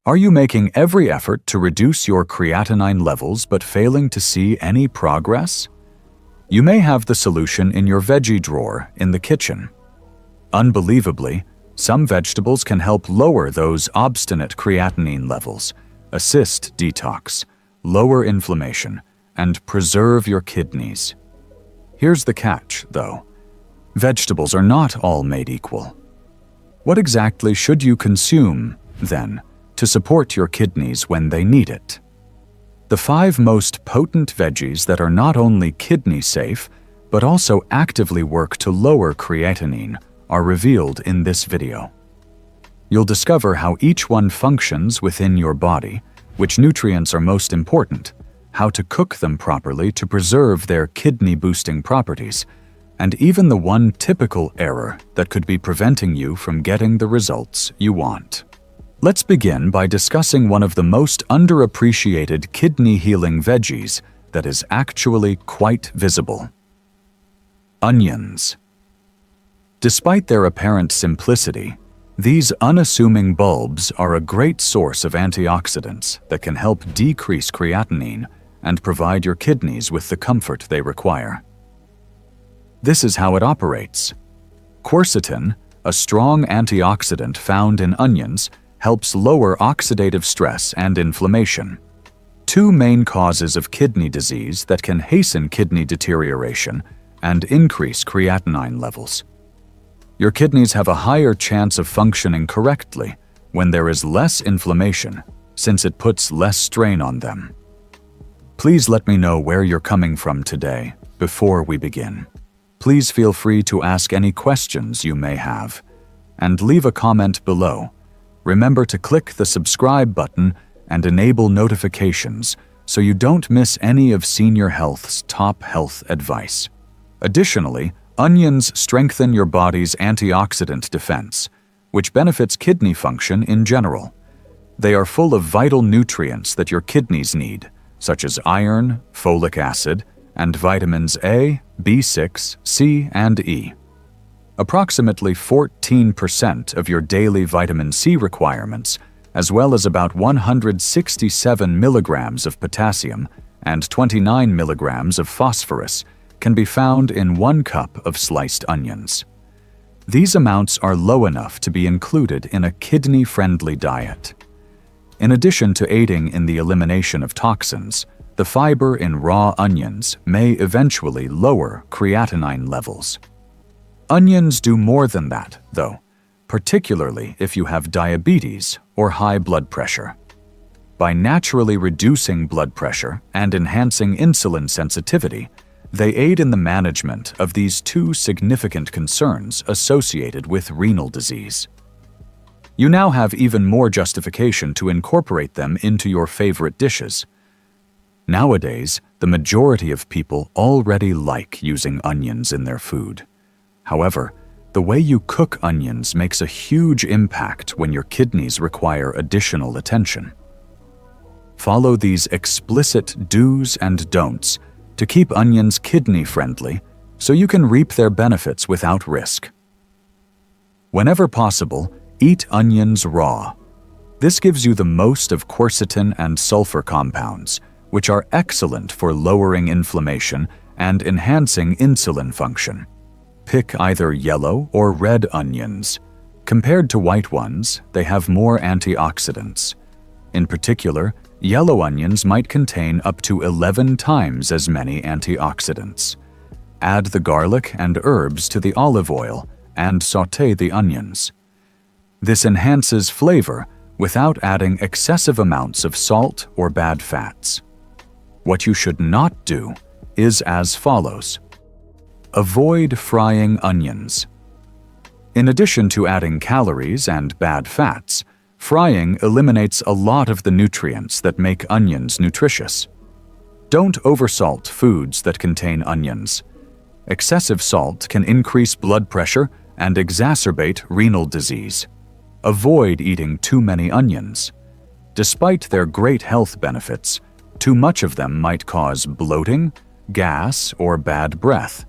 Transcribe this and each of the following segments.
Are you making every effort to reduce your creatinine levels but failing to see any progress? You may have the solution in your veggie drawer in the kitchen. Unbelievably, some vegetables can help lower those obstinate creatinine levels, assist detox, lower inflammation, and preserve your kidneys. Here's the catch, though. Vegetables are not all made equal. What exactly should you consume, then, to support your kidneys when they need it? The 5 most potent veggies that are not only kidney-safe, but also actively work to lower creatinine are revealed in this video. You'll discover how each one functions within your body, which nutrients are most important, how to cook them properly to preserve their kidney-boosting properties, and even the one typical error that could be preventing you from getting the results you want. Let's begin by discussing one of the most underappreciated kidney-healing veggies that is actually quite visible: onions. Despite their apparent simplicity, these unassuming bulbs are a great source of antioxidants that can help decrease creatinine and provide your kidneys with the comfort they require. This is how it operates. Quercetin, a strong antioxidant found in onions, helps lower oxidative stress and inflammation, 2 main causes of kidney disease that can hasten kidney deterioration and increase creatinine levels. Your kidneys have a higher chance of functioning correctly when there is less inflammation, since it puts less strain on them. Please let me know where you're coming from today before we begin. Please feel free to ask any questions you may have, and leave a comment below. Remember to click the subscribe button and enable notifications so you don't miss any of Senior Health's top health advice. Additionally, onions strengthen your body's antioxidant defense, which benefits kidney function in general. They are full of vital nutrients that your kidneys need, such as iron, folic acid, and vitamins A, B6, C, and E. Approximately 14% of your daily vitamin C requirements, as well as about 167 milligrams of potassium and 29 milligrams of phosphorus, can be found in 1 cup of sliced onions. These amounts are low enough to be included in a kidney-friendly diet. In addition to aiding in the elimination of toxins, the fiber in raw onions may eventually lower creatinine levels. Onions do more than that, though, particularly if you have diabetes or high blood pressure. By naturally reducing blood pressure and enhancing insulin sensitivity, they aid in the management of these 2 significant concerns associated with renal disease. You now have even more justification to incorporate them into your favorite dishes. Nowadays, the majority of people already like using onions in their food. However, the way you cook onions makes a huge impact when your kidneys require additional attention. Follow these explicit do's and don'ts to keep onions kidney-friendly so you can reap their benefits without risk. Whenever possible, eat onions raw. This gives you the most of quercetin and sulfur compounds, which are excellent for lowering inflammation and enhancing insulin function. Pick either yellow or red onions. Compared to white ones, they have more antioxidants. In particular, yellow onions might contain up to 11 times as many antioxidants. Add the garlic and herbs to the olive oil and sauté the onions. This enhances flavor without adding excessive amounts of salt or bad fats. What you should not do is as follows. Avoid frying onions. In addition to adding calories and bad fats, frying eliminates a lot of the nutrients that make onions nutritious. Don't oversalt foods that contain onions. Excessive salt can increase blood pressure and exacerbate renal disease. Avoid eating too many onions. Despite their great health benefits, too much of them might cause bloating, gas, or bad breath.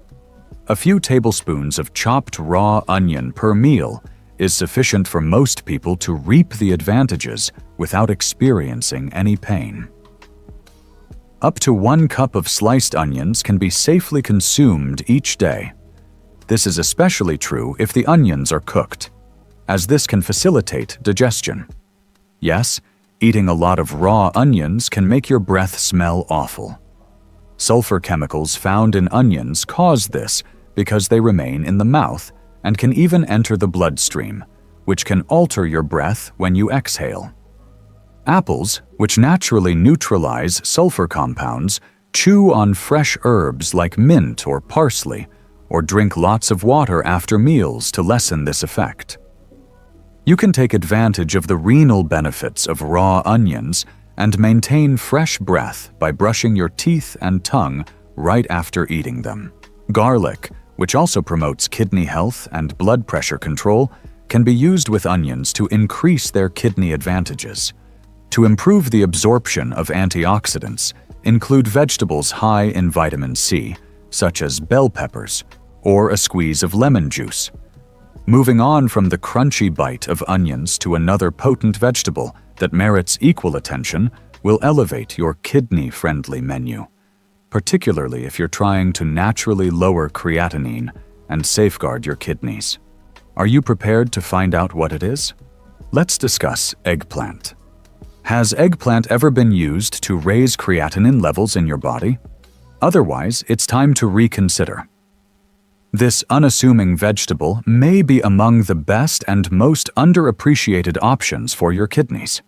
A few tablespoons of chopped raw onion per meal is sufficient for most people to reap the advantages without experiencing any pain. Up to 1 cup of sliced onions can be safely consumed each day. This is especially true if the onions are cooked, as this can facilitate digestion. Yes, eating a lot of raw onions can make your breath smell awful. Sulfur chemicals found in onions cause this because they remain in the mouth and can even enter the bloodstream, which can alter your breath when you exhale. Apples, which naturally neutralize sulfur compounds, chew on fresh herbs like mint or parsley, or drink lots of water after meals to lessen this effect. You can take advantage of the renal benefits of raw onions and maintain fresh breath by brushing your teeth and tongue right after eating them. Garlic, which also promotes kidney health and blood pressure control, can be used with onions to increase their kidney advantages. To improve the absorption of antioxidants, include vegetables high in vitamin C, such as bell peppers, or a squeeze of lemon juice. Moving on from the crunchy bite of onions to another potent vegetable that merits equal attention will elevate your kidney-friendly menu, particularly if you're trying to naturally lower creatinine and safeguard your kidneys. Are you prepared to find out what it is? Let's discuss eggplant. Has eggplant ever been used to raise creatinine levels in your body? Otherwise, it's time to reconsider. This unassuming vegetable may be among the best and most underappreciated options for your kidneys.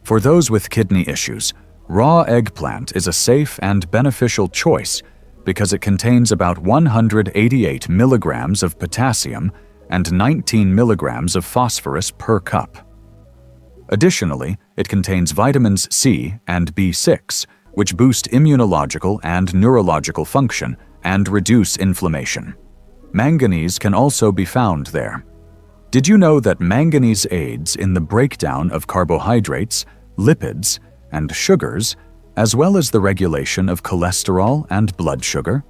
For those with kidney issues, raw eggplant is a safe and beneficial choice because it contains about 188 milligrams of potassium and 19 milligrams of phosphorus per cup. Additionally, it contains vitamins C and B6, which boost immunological and neurological function and reduce inflammation. Manganese can also be found there. Did you know that manganese aids in the breakdown of carbohydrates, lipids, and sugars, as well as the regulation of cholesterol and blood sugar?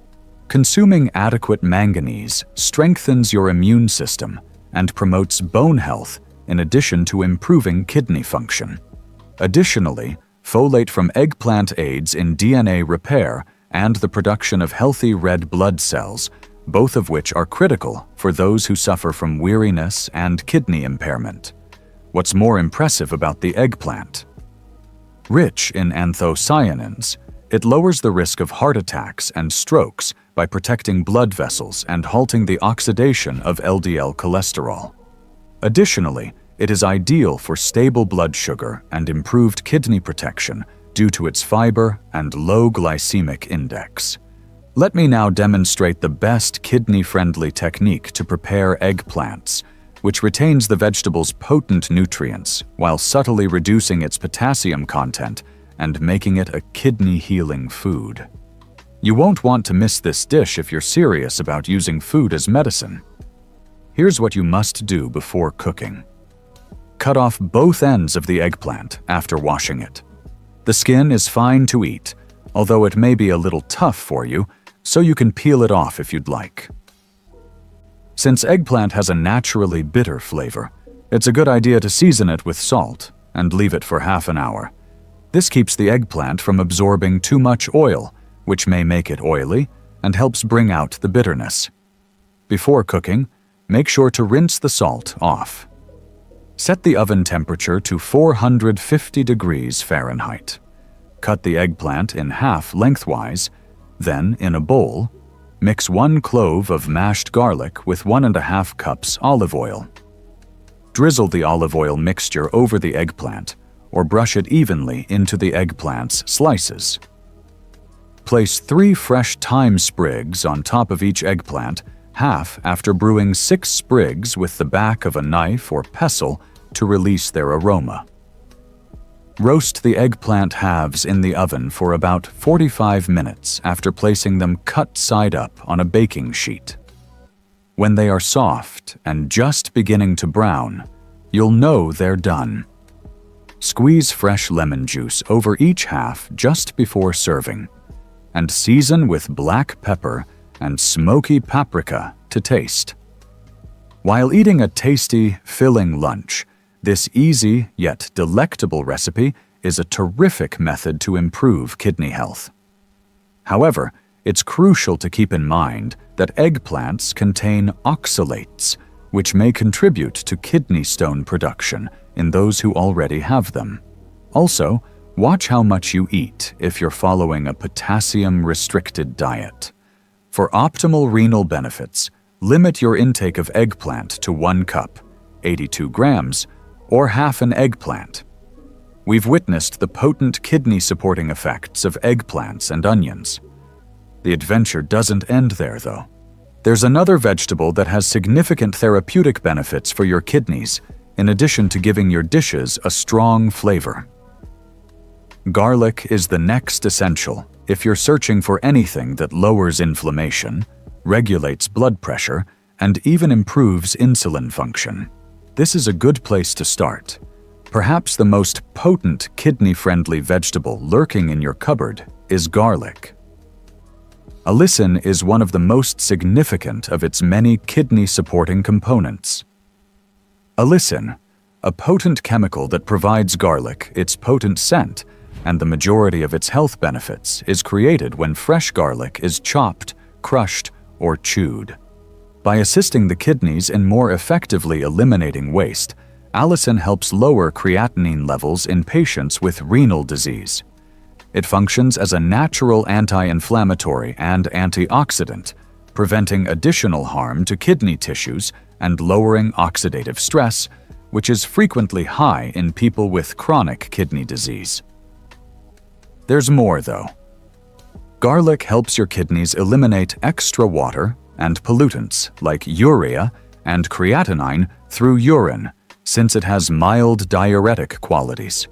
Consuming adequate manganese strengthens your immune system and promotes bone health in addition to improving kidney function. Additionally, folate from eggplant aids in DNA repair and the production of healthy red blood cells, both of which are critical for those who suffer from weariness and kidney impairment. What's more impressive about the eggplant? Rich in anthocyanins, it lowers the risk of heart attacks and strokes by protecting blood vessels and halting the oxidation of LDL cholesterol. Additionally, it is ideal for stable blood sugar and improved kidney protection due to its fiber and low glycemic index. Let me now demonstrate the best kidney-friendly technique to prepare eggplants, which retains the vegetable's potent nutrients while subtly reducing its potassium content and making it a kidney-healing food. You won't want to miss this dish if you're serious about using food as medicine. Here's what you must do before cooking. Cut off both ends of the eggplant after washing it. The skin is fine to eat, although it may be a little tough for you, so you can peel it off if you'd like. Since eggplant has a naturally bitter flavor, it's a good idea to season it with salt and leave it for half an hour. This keeps the eggplant from absorbing too much oil, which may make it oily and helps bring out the bitterness. Before cooking, make sure to rinse the salt off. Set the oven temperature to 450 degrees Fahrenheit. Cut the eggplant in half lengthwise, then, in a bowl, mix 1 clove of mashed garlic with 1.5 cups olive oil. Drizzle the olive oil mixture over the eggplant, or brush it evenly into the eggplant's slices. Place 3 fresh thyme sprigs on top of each eggplant, half after brewing 6 sprigs with the back of a knife or pestle to release their aroma. Roast the eggplant halves in the oven for about 45 minutes after placing them cut side up on a baking sheet. When they are soft and just beginning to brown, you'll know they're done. Squeeze fresh lemon juice over each half just before serving, and season with black pepper and smoky paprika to taste. While eating a tasty, filling lunch, this easy yet delectable recipe is a terrific method to improve kidney health. However, it's crucial to keep in mind that eggplants contain oxalates, which may contribute to kidney stone production in those who already have them. Also, watch how much you eat if you're following a potassium-restricted diet. For optimal renal benefits, limit your intake of eggplant to 1 cup, 82 grams, or half an eggplant. We've witnessed the potent kidney-supporting effects of eggplants and onions. The adventure doesn't end there, though. There's another vegetable that has significant therapeutic benefits for your kidneys, in addition to giving your dishes a strong flavor. Garlic is the next essential if you're searching for anything that lowers inflammation, regulates blood pressure, and even improves insulin function. This is a good place to start. Perhaps the most potent kidney-friendly vegetable lurking in your cupboard is garlic. Allicin is one of the most significant of its many kidney-supporting components. Allicin, a potent chemical that provides garlic its potent scent and the majority of its health benefits, is created when fresh garlic is chopped, crushed, or chewed. By assisting the kidneys in more effectively eliminating waste, allicin helps lower creatinine levels in patients with renal disease. It functions as a natural anti-inflammatory and antioxidant, preventing additional harm to kidney tissues and lowering oxidative stress, which is frequently high in people with chronic kidney disease. There's more, though. Garlic helps your kidneys eliminate extra water and pollutants like urea and creatinine through urine, since it has mild diuretic qualities.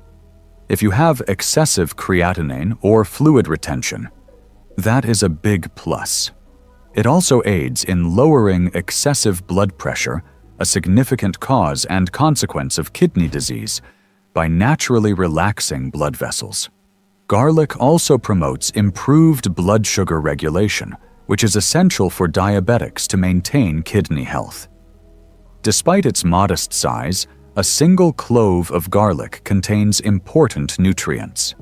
If you have excessive creatinine or fluid retention, that is a big plus. It also aids in lowering excessive blood pressure, a significant cause and consequence of kidney disease, by naturally relaxing blood vessels. Garlic also promotes improved blood sugar regulation, which is essential for diabetics to maintain kidney health. Despite its modest size, a single clove of garlic contains important nutrients.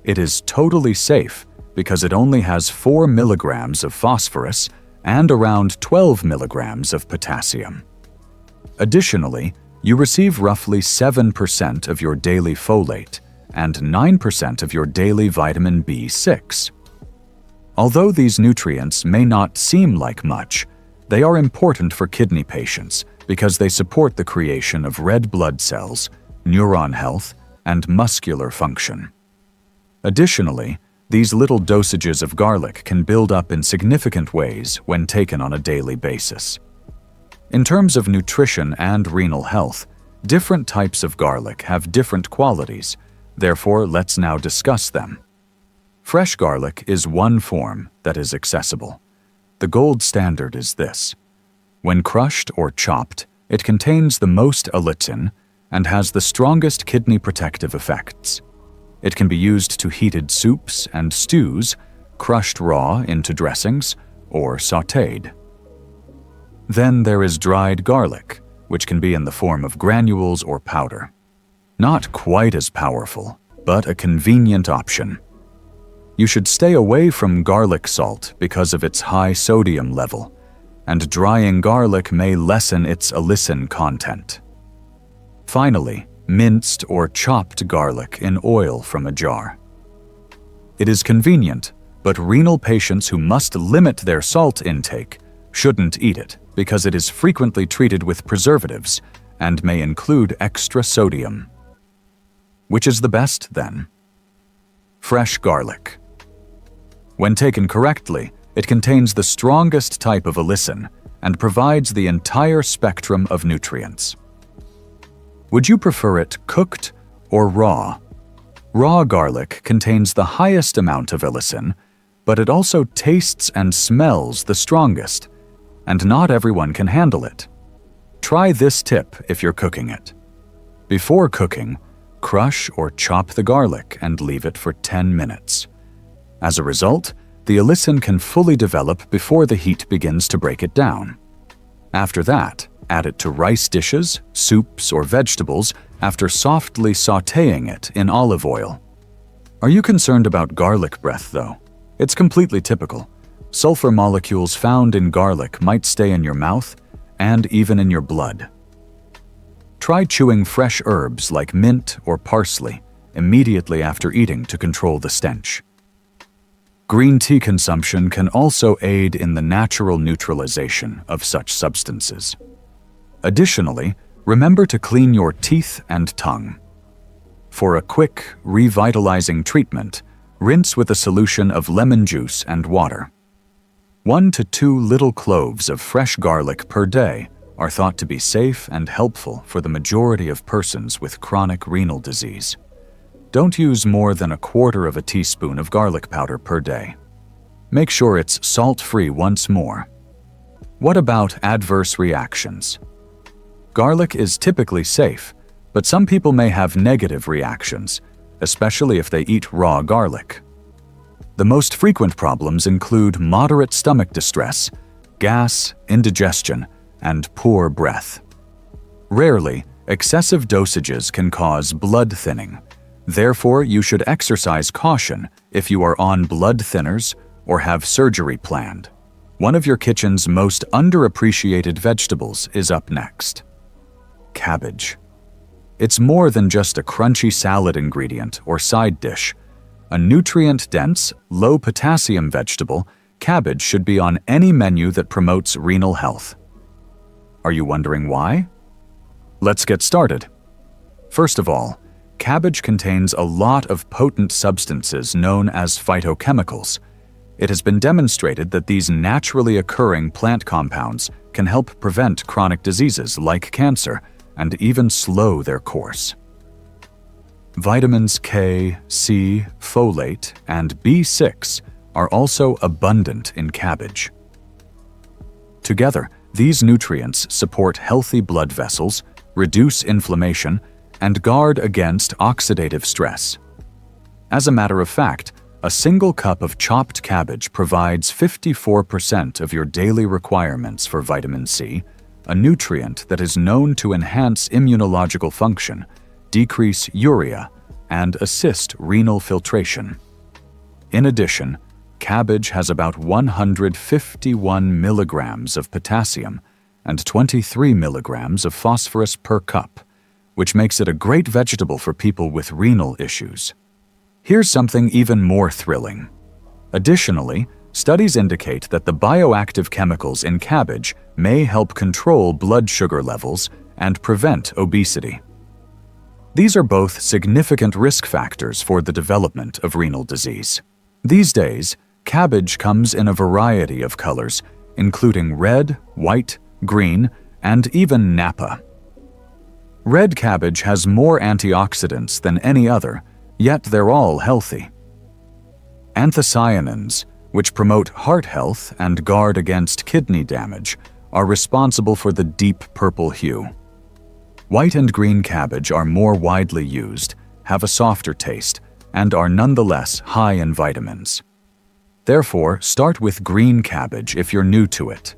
It is totally safe because it only has 4 milligrams of phosphorus and around 12 milligrams of potassium. Additionally, you receive roughly 7% of your daily folate and 9% of your daily vitamin B6. Although these nutrients may not seem like much, they are important for kidney patients because they support the creation of red blood cells, neuron health, and muscular function. Additionally, these little dosages of garlic can build up in significant ways when taken on a daily basis. In terms of nutrition and renal health, different types of garlic have different qualities, therefore let's now discuss them. Fresh garlic is one form that is accessible. The gold standard is this. When crushed or chopped, it contains the most allicin and has the strongest kidney protective effects. It can be used to heated soups and stews, crushed raw into dressings, or sautéed. Then there is dried garlic, which can be in the form of granules or powder. Not quite as powerful, but a convenient option. You should stay away from garlic salt because of its high sodium level, and drying garlic may lessen its allicin content. Finally, minced or chopped garlic in oil from a jar. It is convenient, but renal patients who must limit their salt intake shouldn't eat it because it is frequently treated with preservatives and may include extra sodium. Which is the best, then? Fresh garlic. When taken correctly, it contains the strongest type of allicin and provides the entire spectrum of nutrients. Would you prefer it cooked or raw? Raw garlic contains the highest amount of allicin, but it also tastes and smells the strongest, and not everyone can handle it. Try this tip if you're cooking it. Before cooking, crush or chop the garlic and leave it for 10 minutes. As a result, the allicin can fully develop before the heat begins to break it down. After that, Add it to rice dishes, soups, or vegetables after softly sautéing it in olive oil. Are you concerned about garlic breath, though? It's completely typical. Sulfur molecules found in garlic might stay in your mouth and even in your blood. Try chewing fresh herbs like mint or parsley immediately after eating to control the stench. Green tea consumption can also aid in the natural neutralization of such substances. Additionally, remember to clean your teeth and tongue. For a quick, revitalizing treatment, rinse with a solution of lemon juice and water. 1 to 2 little cloves of fresh garlic per day are thought to be safe and helpful for the majority of persons with chronic renal disease. Don't use more than 1/4 teaspoon of garlic powder per day. Make sure it's salt-free once more. What about adverse reactions? Garlic is typically safe, but some people may have negative reactions, especially if they eat raw garlic. The most frequent problems include moderate stomach distress, gas, indigestion, and poor breath. Rarely, excessive dosages can cause blood thinning. Therefore, you should exercise caution if you are on blood thinners or have surgery planned. One of your kitchen's most underappreciated vegetables is up next. Cabbage. It's more than just a crunchy salad ingredient or side dish. A nutrient-dense, low-potassium vegetable, cabbage should be on any menu that promotes renal health. Are you wondering why? Let's get started. First of all, cabbage contains a lot of potent substances known as phytochemicals. It has been demonstrated that these naturally occurring plant compounds can help prevent chronic diseases like cancer and even slow their course. Vitamins K, C, folate, and B6 are also abundant in cabbage. Together, these nutrients support healthy blood vessels, reduce inflammation, and guard against oxidative stress. As a matter of fact, a single cup of chopped cabbage provides 54% of your daily requirements for vitamin C, a nutrient that is known to enhance immunological function, decrease urea, and assist renal filtration. In addition, cabbage has about 151 milligrams of potassium and 23 milligrams of phosphorus per cup, which makes it a great vegetable for people with renal issues. Here's something even more thrilling. Additionally, studies indicate that the bioactive chemicals in cabbage may help control blood sugar levels and prevent obesity. These are both significant risk factors for the development of renal disease. These days, cabbage comes in a variety of colors, including red, white, green, and even Napa. Red cabbage has more antioxidants than any other, yet they're all healthy. Anthocyanins, which promote heart health and guard against kidney damage, are responsible for the deep purple hue. White and green cabbage are more widely used, have a softer taste, and are nonetheless high in vitamins. Therefore, start with green cabbage if you're new to it.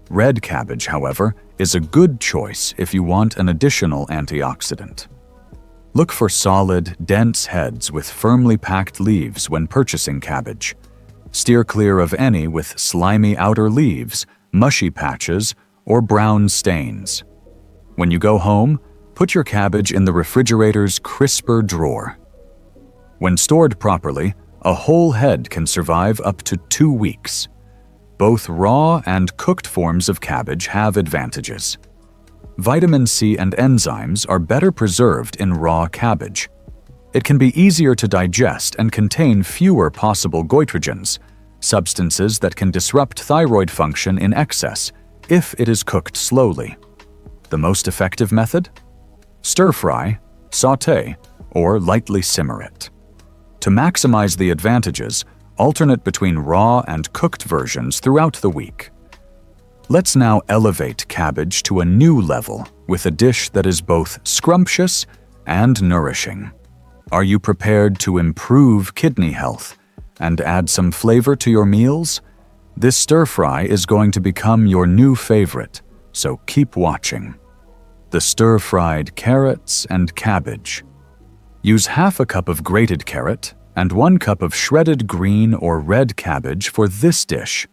Red cabbage, however, is a good choice if you want an additional antioxidant. Look for solid, dense heads with firmly packed leaves when purchasing cabbage. Steer clear of any with slimy outer leaves, mushy patches, or brown stains. When you go home, put your cabbage in the refrigerator's crisper drawer. When stored properly, a whole head can survive up to 2 weeks. Both raw and cooked forms of cabbage have advantages. Vitamin C and enzymes are better preserved in raw cabbage. It can be easier to digest and contain fewer possible goitrogens, substances that can disrupt thyroid function in excess if it is cooked slowly. The most effective method? Stir-fry, sauté, or lightly simmer it. To maximize the advantages, alternate between raw and cooked versions throughout the week. Let's now elevate cabbage to a new level with a dish that is both scrumptious and nourishing. Are you prepared to improve kidney health and add some flavor to your meals? This stir-fry is going to become your new favorite, so keep watching. The stir-fried carrots and cabbage. Use half a cup of grated carrot and 1 cup of shredded green or red cabbage for this dish.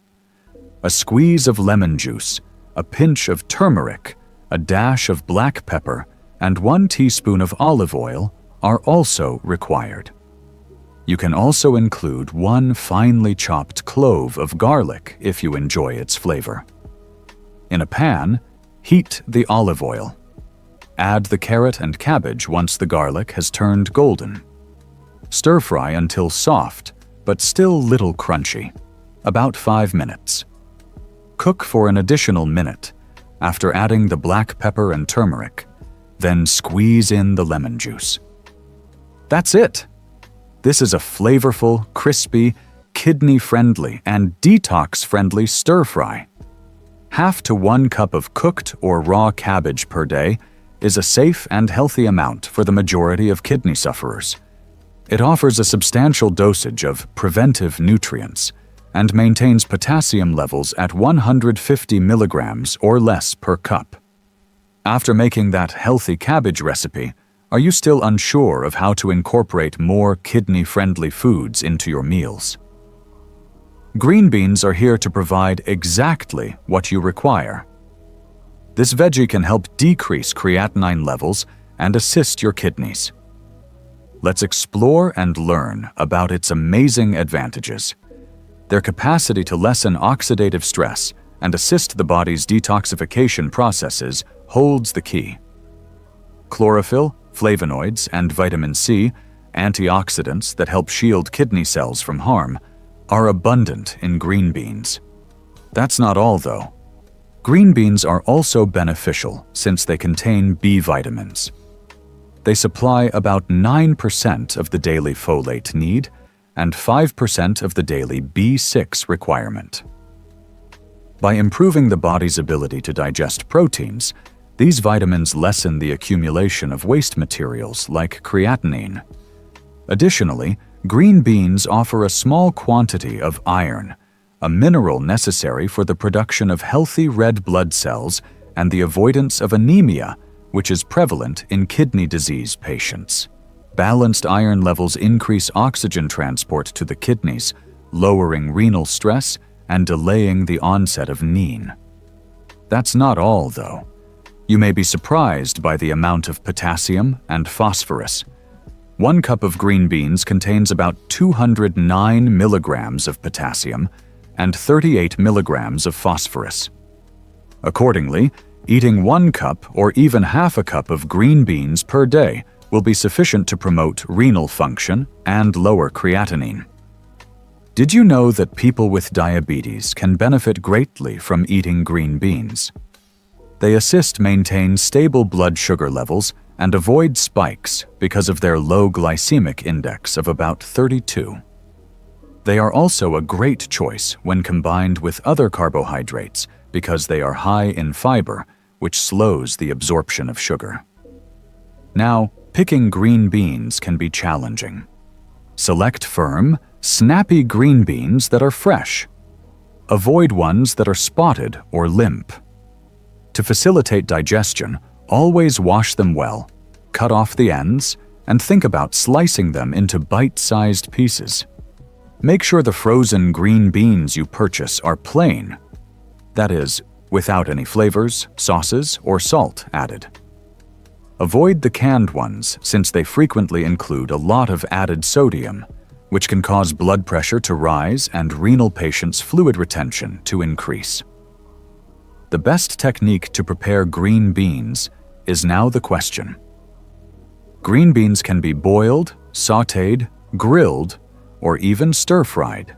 A squeeze of lemon juice, a pinch of turmeric, a dash of black pepper, and 1 teaspoon of olive oil are also required. You can also include 1 finely chopped clove of garlic if you enjoy its flavor. In a pan, heat the olive oil. Add the carrot and cabbage once the garlic has turned golden. Stir-fry until soft, but still little crunchy, about 5 minutes. Cook for an additional minute after adding the black pepper and turmeric, then squeeze in the lemon juice. That's it! This is a flavorful, crispy, kidney-friendly, and detox-friendly stir-fry. Half to 1 cup of cooked or raw cabbage per day is a safe and healthy amount for the majority of kidney sufferers. It offers a substantial dosage of preventive nutrients and maintains potassium levels at 150 milligrams or less per cup. After making that healthy cabbage recipe, are you still unsure of how to incorporate more kidney-friendly foods into your meals? Green beans are here to provide exactly what you require. This veggie can help decrease creatinine levels and assist your kidneys. Let's explore and learn about its amazing advantages. Their capacity to lessen oxidative stress and assist the body's detoxification processes holds the key. Chlorophyll, flavonoids, and vitamin C, antioxidants that help shield kidney cells from harm, are abundant in green beans. That's not all, though. Green beans are also beneficial since they contain B vitamins. They supply about 9% of the daily folate need and 5% of the daily B6 requirement. By improving the body's ability to digest proteins, these vitamins lessen the accumulation of waste materials like creatinine. Additionally, green beans offer a small quantity of iron, a mineral necessary for the production of healthy red blood cells and the avoidance of anemia, which is prevalent in kidney disease patients. Balanced iron levels increase oxygen transport to the kidneys, lowering renal stress and delaying the onset of anemia. That's not all, though. You may be surprised by the amount of potassium and phosphorus. 1 cup of green beans contains about 209 milligrams of potassium and 38 milligrams of phosphorus. Accordingly, eating 1 cup or even half a cup of green beans per day will be sufficient to promote renal function and lower creatinine. Did you know that people with diabetes can benefit greatly from eating green beans? They assist maintain stable blood sugar levels and avoid spikes because of their low glycemic index of about 32. They are also a great choice when combined with other carbohydrates because they are high in fiber, which slows the absorption of sugar. Now, picking green beans can be challenging. Select firm, snappy green beans that are fresh. Avoid ones that are spotted or limp. To facilitate digestion, always wash them well, cut off the ends, and think about slicing them into bite-sized pieces. Make sure the frozen green beans you purchase are plain. That is, without any flavors, sauces, or salt added. Avoid the canned ones since they frequently include a lot of added sodium, which can cause blood pressure to rise and renal patients' fluid retention to increase. The best technique to prepare green beans is now the question. Green beans can be boiled, sautéed, grilled, or even stir-fried.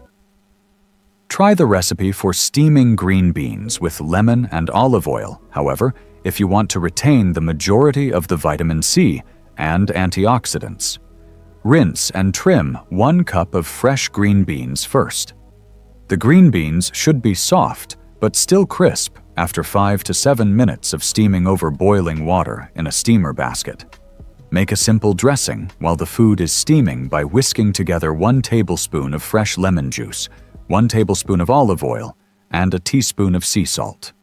Try the recipe for steaming green beans with lemon and olive oil, however, if you want to retain the majority of the vitamin C and antioxidants. Rinse and trim 1 cup of fresh green beans first. The green beans should be soft, but still crisp after 5 to 7 minutes of steaming over boiling water in a steamer basket. Make a simple dressing while the food is steaming by whisking together 1 tablespoon of fresh lemon juice, 1 tablespoon of olive oil, and a teaspoon of sea salt.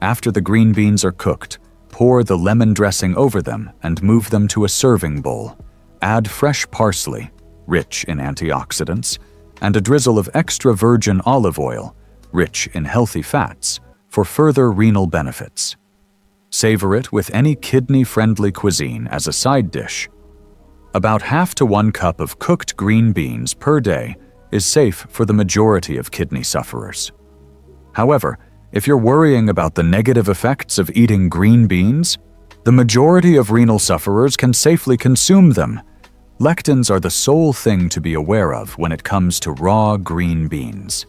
After the green beans are cooked, pour the lemon dressing over them and move them to a serving bowl. Add fresh parsley, rich in antioxidants, and a drizzle of extra virgin olive oil, rich in healthy fats, for further renal benefits. Savor it with any kidney-friendly cuisine as a side dish. About 1/2 to 1 cup of cooked green beans per day is safe for the majority of kidney sufferers. However, if you're worrying about the negative effects of eating green beans, the majority of renal sufferers can safely consume them. Lectins are the sole thing to be aware of when it comes to raw green beans.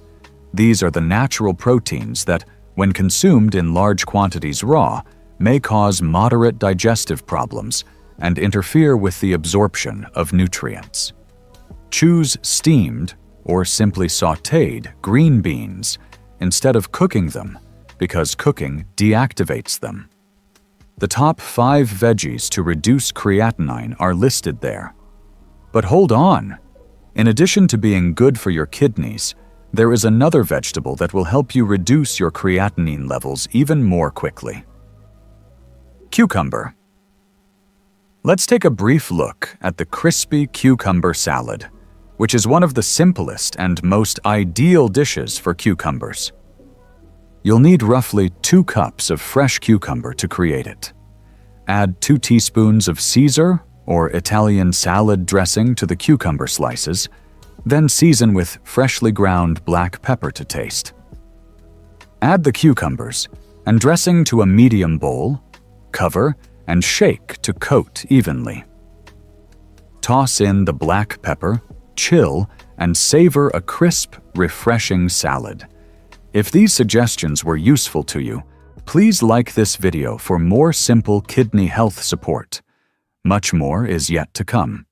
These are the natural proteins that, when consumed in large quantities raw, may cause moderate digestive problems and interfere with the absorption of nutrients. Choose steamed or simply sautéed green beans instead of cooking them, because cooking deactivates them. The top 5 veggies to reduce creatinine are listed there. But hold on! In addition to being good for your kidneys, there is another vegetable that will help you reduce your creatinine levels even more quickly. Cucumber. Let's take a brief look at the crispy cucumber salad, which is one of the simplest and most ideal dishes for cucumbers. You'll need roughly 2 cups of fresh cucumber to create it. Add 2 teaspoons of Caesar or Italian salad dressing to the cucumber slices, then season with freshly ground black pepper to taste. Add the cucumbers and dressing to a medium bowl, cover, and shake to coat evenly. Toss in the black pepper, chill, and savor a crisp, refreshing salad. If these suggestions were useful to you, please like this video for more simple kidney health support. Much more is yet to come.